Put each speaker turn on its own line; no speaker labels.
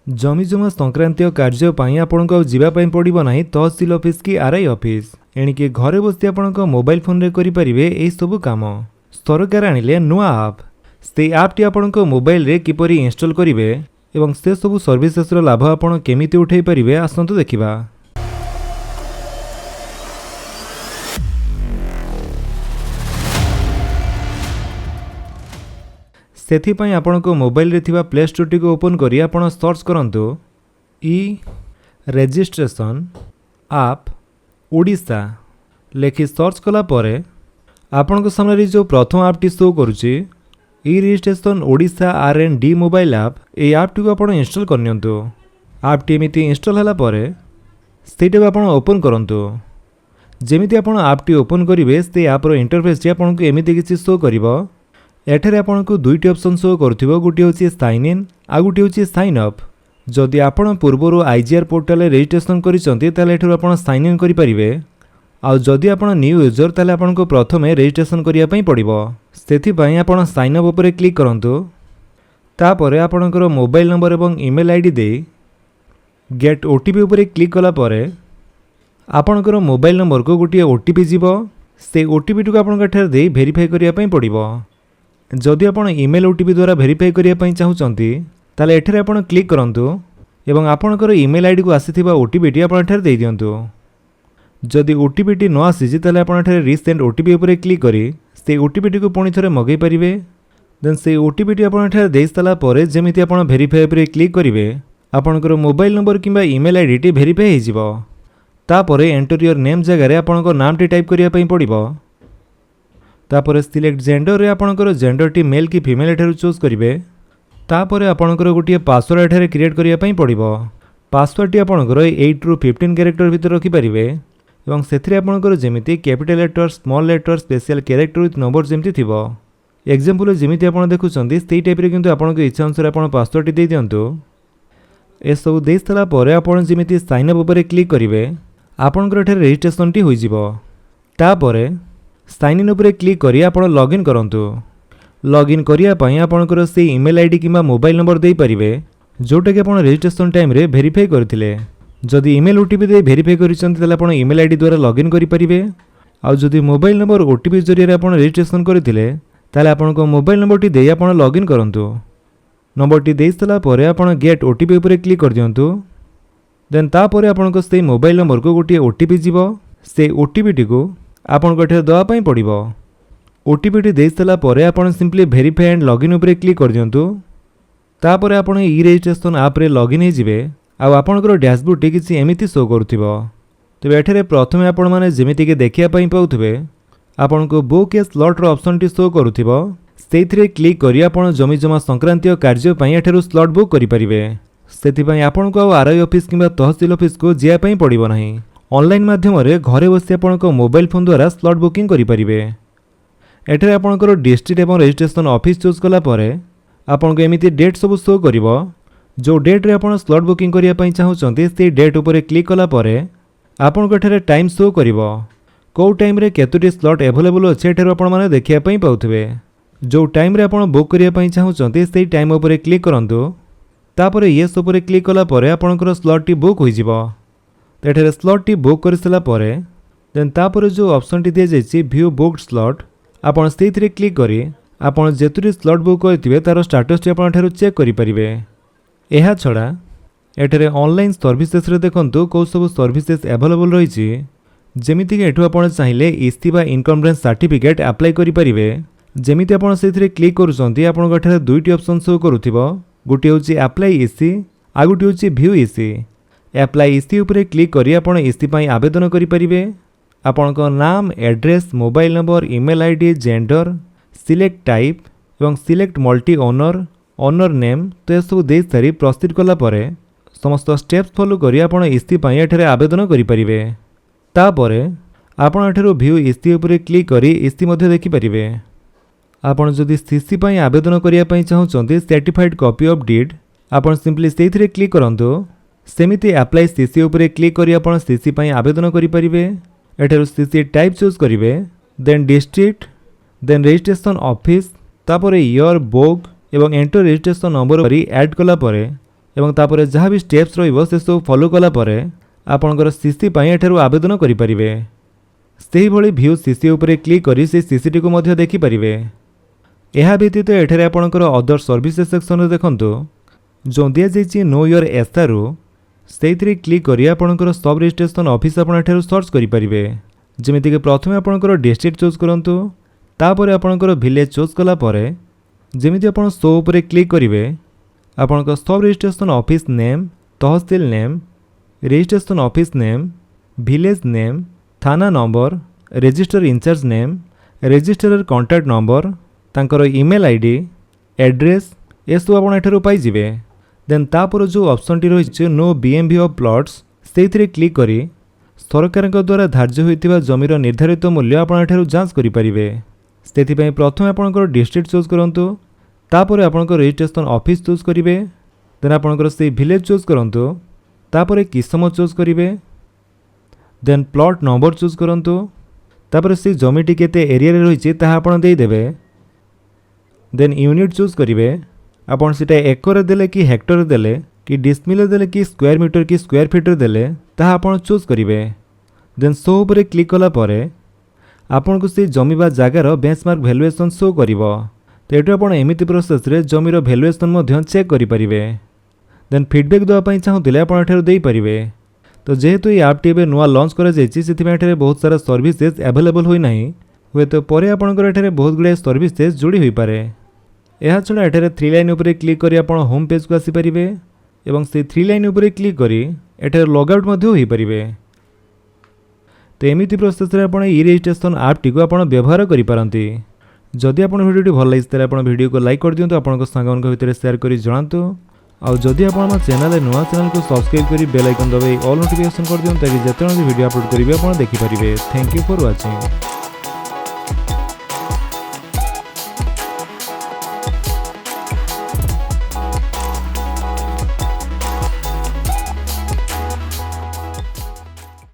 जमीजमा संक्रांतीय कार्य आपको जावाई पड़ो ना तहसिल ऑफिस कि आरआई ऑफिस एणिके घरे बसी आपण मोबाइल फोन रे करेंगे यही सब काम। सरकार आनिले नुआ आप से आपटी आपण मोबाइल रे किपरि इंस्टॉल करेंगे एवं से सब सर्विसेस लाभ आपण केमिति उठाई पारिबे आसंतु देखिबा। सेथिपाई आपनको मोबाइल रे थिबा प्ले स्टोर टी को ओपन करी आपण सर्च करंतु ई रजिस्ट्रेशन आप ओडिशा लेखि सर्च कला परे आपनको सामने जो प्रथम ऐप टी शो करूची ई रजिस्ट्रेशन ओडिशा आर&डी मोबाइल ऐप ए ऐप टी को आपण इंस्टॉल करनियंतु। ऐप टी एमिति इंस्टॉल हला परे सेटा को आपण ओपन करंतु। जेमिति आपण ऐप टी ओपन करिवे से ऐप रो इंटरफेस टी आपनको एमिति किछि शो करिवो। एठारे आपको दुईटी ऑप्शन शो करुथिबो, गोटे होची साइन इन आ गोटे होची साइन अप। जदि आपण पूर्वरु आईजीआर पोर्टल रे रजिस्ट्रेशन करिसंती ताले एठारु आपण साइन इन करि परिबे। आ जदि आपण न्यू यूजर ताले आपनको प्रथमे रजिस्ट्रेशन करिया पई पड़िबो। सेथि पई आपण साइन अप ऊपर क्लिक करंतु। तापरे आपणकर मोबाइल नंबर एवं email ID they get OTP ऊपर क्लिक कला परे आपणकर मोबाइल नंबर को गोटे ओटीपी जीवो। से ओटीपी टू आपणकर एठारे दे वेरीफाई करिया पई पड़िबो। जदि आपण ईमेल ओटीपी द्वारा वेरीफाई करिया पई चाहुचंती ताले एठारे आपण क्लिक करंतु एवं आपणकर ईमेल आईडी को आसीथिबा ओटीपी टी आपण एठारे देई दियंतु। जदि ओटीपी टी न आसीछि ताले आपण एठारे रीसेंड ओटीपी ऊपर क्लिक करी से ओटीपी टी को पुणी थरे मगै परिबे। देन से ओटीपी टी आपण एठारे देई साला परे जेमिति आपण वेरीफाई ऊपर क्लिक करिवे आपणकर मोबाइल नंबर किंबा ईमेल आईडी टी वेरीफाई हे जिवो। तापरे एंटर योर नेम जगह रे आपणकर नाम टी टाइप करिया पई पड़िबो। तापरे सिलेक्ट जेंडर रे आपणकर जेंडर टी मेल कि फीमेल एठारु चूज करिवे। तापरे आपणकर गोटे पासवर्ड एठारे क्रिएट करिया पई पड़िबो। पासवर्ड टी आपणकर 8 रु 15 कैरेक्टर भितर रखि परिवे एवं सेथिरे आपणकर जेमिति capital letter small letter special character with number जेमिति थिबो। एग्जांपल जेमिति आपण देखुचंदी सेही टाइप रे किंतु आपणकर इच्छा अनुसार आपण पासवर्ड टी देई दियंतु। ए सब देई सला परे आपण जेमिति साइन अप ऊपर क्लिक करिवे आपणकर एठारे रजिस्ट्रेशन टी होई जिवो। तापरे साइन इन ऊपर क्लिक करी आपण लॉगिन करंतु। लॉगिन करिया पई आपणकर से ईमेल आईडी किंबा मोबाइल नंबर देई परिवे जोटा कि आपण रजिस्ट्रेशन टाइम रे वेरीफाई करथिले। जदि ईमेल ओटीपी दे वेरीफाई करिसंती ताले आपण ईमेल आईडी द्वारा लॉगिन करि परिवे। आ जदि मोबाइल नंबर ओटीपी जरिया आपण रजिस्ट्रेशन करथिले ताले आपणको मोबाइल नंबर टी देई आपण लॉगिन करंतु। नंबर टी देई सला परे आपण गेट ओटीपी ऊपर क्लिक कर दियंतु। देन तापरे आपणको से मोबाइल नंबर को गोटे ओटीपी जीवो। से ओटीपी टी को आपन को एठे दवा पई पड़िबो। ओटीपी टी देई सला परे आपण सिंपली वेरीफाई एंड लॉगिन ऊपर क्लिक कर दियंतु। तापरे आपण ई रजिस्ट्रेशन ऐप रे लॉगिन हे जिवे आ आपनकर डैशबोर्ड टी किछि एमिति शो करथिबो। तबे एठरे प्रथमे आपण माने जेमिति के देखिया पई पाउथबे आपनको बुक ए स्लॉट रो ऑप्शन टी शो करूथिबो। सेइथिरे क्लिक करी आपण जमी जमा संक्रांतीय कार्य पई एठेरु स्लॉट बुक करि परिबे। सेति पई आपनको आरआई ऑफिस किबा तहसील ऑफिस को जिया पई पड़िबो नाही। ऑनलाइन माध्यम रे घरे बसी आपनको मोबाइल फोन द्वारा स्लॉट बुकिंग करि परिबे। एठरे आपनकर डिस्ट्रिक्ट एवं रजिस्ट्रेशन ऑफिस चूज कला परे आपनको एमिति डेट सब शो करिवो। जो डेट रे आपण स्लॉट बुकिंग करिया पई चाहुचंती से डेट ऊपर क्लिक कला परे आपनको एठरे टाइम शो करिवो। को टाइम रे केतोटी स्लॉट अवेलेबल अछि एठरे आपण माने देखिया पई पाउथबे। जो टाइम रे आपण बुक करिया पई चाहुचंती से टाइम ऊपर क्लिक करंतु। तापरे यस ऊपर क्लिक कला परे आपनकर स्लॉट टी बुक होई जिवो। एठरे स्लॉट टी बुक कर सला परे देन तापरे जो ऑप्शन टी दिया जायछि व्यू बुक्ड स्लॉट आपण सेथिरे क्लिक करी आपण जेतुरी स्लॉट बुक करथिबे तार स्टेटस टी आपण एठारु चेक करि परिबे। एहा छडा एठरे ऑनलाइन सर्विसेस रे देखंतु को सब सर्विसेस अवेलेबल रहिछि। जेमिति कि एठु आपण चाहिले इस्ती बा encumbrance सर्टिफिकेट अप्लाई करि परिबे। जेमिति आपण सेथिरे क्लिक करूचंती आपण एठारे दुईटी ऑप्शन शो करूथिबो। गोटे होछि अप्लाई इसी आ गोटे होछि व्यू इसी। अप्लाई इसी ऊपर क्लिक करी आपण इसी पई आवेदन करि परिबे। आपणको नाम address mobile number email ID gender select type एवं select multi owner owner name तो ये सब दे सारी प्रोसीड कला परे समस्त स्टेप्स फॉलो करी आपण इसी पई एठारे आवेदन करि परिबे। तापरे आपण एठारो व्यू इसी ऊपर क्लिक करी इसी मध्ये देखि परिबे। आपण जदि सीसी पई आवेदन करिया पई चाहुचंती सर्टिफाइड कॉपी ऑफ डीड आपण सिंपली सेथिरे क्लिक करंतु। सेमिति अप्लाई सीसी ऊपर क्लिक करी आपण सीसी पई आवेदन करि परिबे। एठारो सीसी टाइप चूज करिवे then district then registration office तापरे ईयर बुक एवं एंटर रजिस्ट्रेशन नंबर करी ऐड कला परे एवं तापर जहाँ भी स्टेप्स रहिबो से सब फॉलो कला परे आपनकर सीसी पई एठारु आवेदन करि परिबे। सेही भली व्यू सीसी उपरे क्लिक करी से सीसीटी को मध्य देखि परिबे। एहा व्यतीत एठारे आपनकर अदर सर्विसेस सेक्शन रे देखंतु जो दिया जाइछि नो योर एसआरओ सेइथिरे क्लिक करी आपनकर सब रजिस्ट्रेशन ऑफिस आपण एठारु सर्च करि परिबे। जेमिति कि प्रथमे आपनकर डिस्ट्रिक्ट चूज करंतु तापर आपनकर विलेज चूज कला परे जेमिति आपण सो उपरे क्लिक करिवे आपनकर sub registration office name tehsil name registration office name village name thana number register incharge name registrar contact number तांकर ईमेल आईडी एड्रेस ये सब आपण एठारु पाई जिवे। देन तापर जो ऑप्शन टी रही नो बीएमवी ऑफ प्लॉट्स से क्लिक करी सरकार द्वारा धार्य होइतिबा जमीर निर्धारित मूल्य आपण एठारु जांच करि परिबे। सेथिपई प्रथमे आपनकर डिस्ट्रिक्ट चूज करंतु तापर आपनकर रजिस्ट्रेशन ऑफिस चूज करिवे। देन आपनकर से विलेज चूज करंतु तापर किसम चूज करिवे। देन प्लॉट नंबर चूज करंतु तापर से जमीटी केते एरिया रे रहिछि ताहा आपण देई देबे। देन यूनिट चूज करिवे आपण सेटा एकर देले कि हेक्टर देले कि डिसमिल देले कि स्क्वायर मीटर कि स्क्वायर फीट देले ताहा आपण चूज करिवे। देन शो उपरे क्लिक कला परे आपण को से जमी बा जागार बेंचमार्क वैल्यूएशन शो करिवो। तो एटू आपण एमिति प्रोसेस रे जमीर वैल्यूएशन मध्य चेक करि परिबे। देन फीडबैक दवा पई चाहुतिले आपण एठार देई परिबे। तो जेहेतु ये ऐप टी नुआ लॉन्च करा जायछि सेथिमे एठारे बहुत सारा सर्विसेज अवेलेबल होई नाही हुए तो परे आपणकर एठारे बहुत गुडे सर्विसेज जोड़ी होई पारे। एहा छड़ा एठारे 3 लाइन उपरे क्लिक करी आपण होम पेज को आसी परिबे एवं से 3 लाइन उपरे क्लिक करी एठारे लॉग आउट मध्ये होई परिबे। तो एमिति प्रोसेस रे आपण ई रजिस्ट्रेशन ऐप टी को आपण व्यवहार करि पारंती। जदि आपण वीडियो भल लागिस तले आपण वीडियो को लाइक कर दियंतु आपण सांगन भितर शेयर करी जणांतु। आउ जदि आपण चैनल नुआ चैनल को सब्सक्राइब करी बेल आइकन दबाई ऑल नोटिफिकेशन कर दियंतु ताकि जेतेबेले वीडियो अपलोड करिवे आपण देखि परिबे। Thank you for watching.